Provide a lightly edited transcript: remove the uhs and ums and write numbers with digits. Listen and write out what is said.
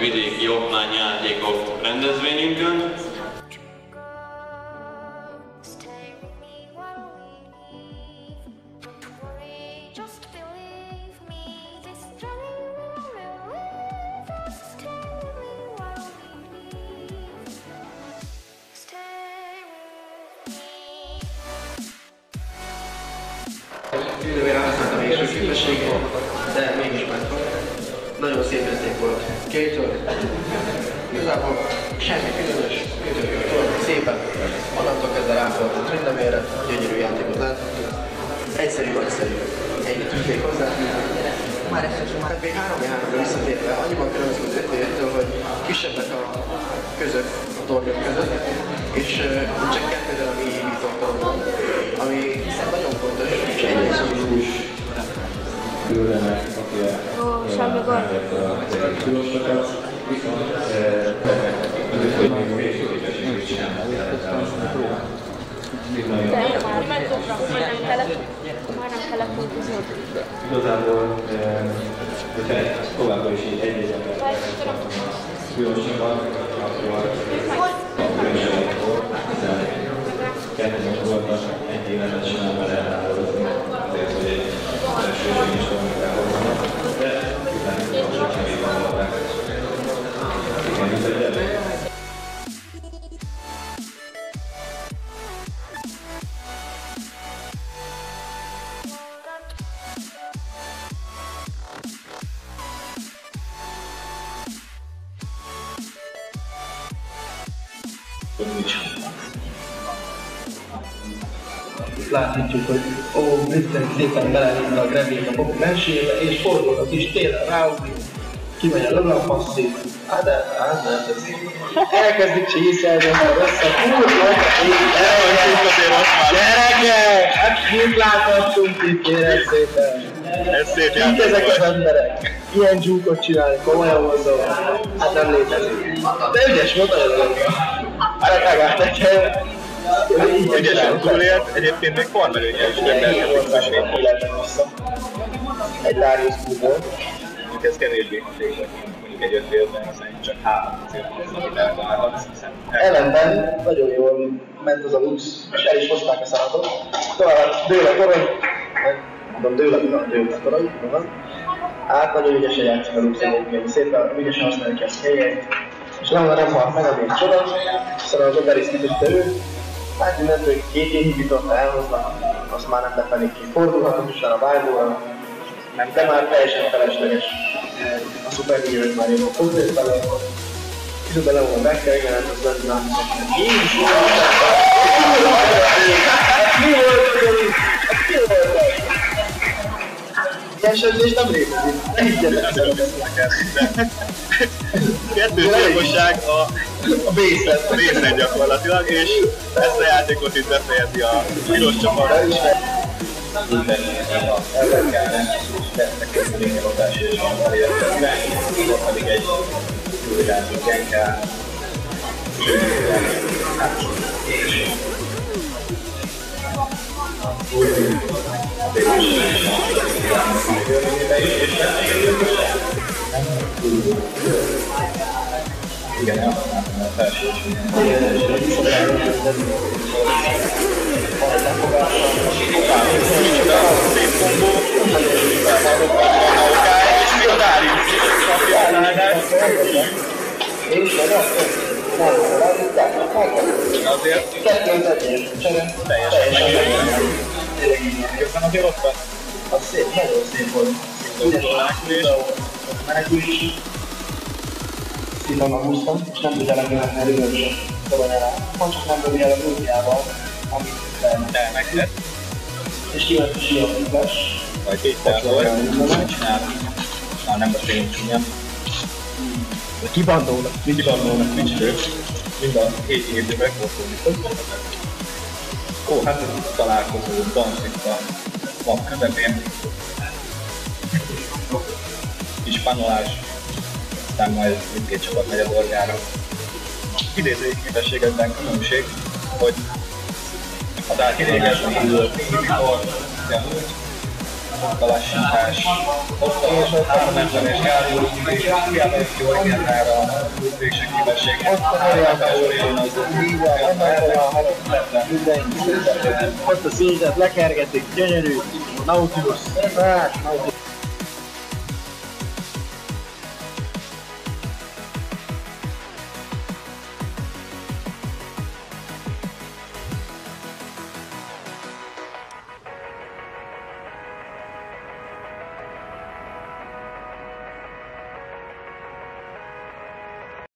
vidéki okmányjátékok rendezvényünkön. Idővére használtam és képességet, de mégis megvan. Nagyon szép játék volt. Kétől. Igazából semmi különös, szépen. Onnantól kezdve ráfordult mindenmére, gyönyörű játékot láthattuk. Egyszerű. Ennyit tudnék hozzá. Már hát még 3v3-ra visszatérve, annyiban különböző 5v5-től, hogy kisebbek a közök, a tornyok között, és csak kettővel a mélyított tornyok, ami nagyon fontos, és egyrészt is különnek, aki semmi gond. tilosokat, viszont hogy még képességét csinálni. Már nem kellett költözni. Igazából, hogyha továbbra is így egy különbségben, akkor hiszen kettőnek voltak egy évet csinálni vele elhállózni, azért, hogy egy elsőség is valamit elhozzanak, de utána is csak még van. Igen, ez egy gyerek. Itt láthatjuk, hogy Blitzen szépen belevinne a Grebét a Popi mesébe, és fordul a kis télen ráugrik, kimegy a Logan-passzig, elkezdik csészelni, aztán összefúrnak, gyerekek! Hát mit láthattunk itt, kérem szépen? Ez szép Itt ezek az emberek, ilyen dzsúkot csinálni, komolyan mondom, hát nem létezik. De ügyes volt az előbb. Hát megállt el. Ügyesen túlélt, egyébként még formelőnye is rendelkezik vissza. Egy Darius Kubor. Ez kevésbé hatékony, mondjuk egy 5 évben, hiszen csak 3 célt elválhatsz, hiszen Ellenben nagyon jól ment az a Lux, és el is hozták a szalatot. Tovább dől a torony, mondom dől a torony, hát nagyon ügyesen játszik a Lux egyébként, szépen ügyesen használja ki a helyet, és nem halt meg a még csoda, szóval az Oberis kitette őt. Hát innentől 2 inhibitot elhoznak, azt már nem befelé kifordulhatott, és a Vibe-óra, de már teljesen felesleges. A Super Hero-t már jól fognéz bele, kicsit bele volna meg kell, igen, az lenne rám is. Mi volt? Ilyen sözés nem létezik, ne higgyenek. Kettős a base-en gyakorlatilag, és ezt a játékot itt befejezi a piros csapat. Elvekelnek, tettek egy lényegadás és elértek be, így pedig egy különböző genkel, és igen, elhasználtam a felső és Szép kombó, és mi a Darius kapja a áldást. Azért teljesen jobban azért ott van. Az szép, nagyon szép volt. Menekülés. Szívem húztam, és nem tudja legjobb erősen toronyára. Pont csak nem dobja el a útjával, amit elmegtett. és kiment a siófítás. Vagy kétszer volt, mit csinálunk? Már nem beszélünk csúnyán. Kibandolnak. Nincs fő. Mind a 7 évben megfordulni. Ó, hát ez találkozó danszik a nap közepén. Kis panolás, aztán majd mindkét csapat megy a dorgára. Idézői képességekben különbség, hogy a Dark régen volt inhibitor, ott a lassítás, ott a menteles gázoló, és hiába is jól igen erre a végső képességet. Ott a ott a szézet lekergetik, gyönyörű, Nautilus, Nautilus.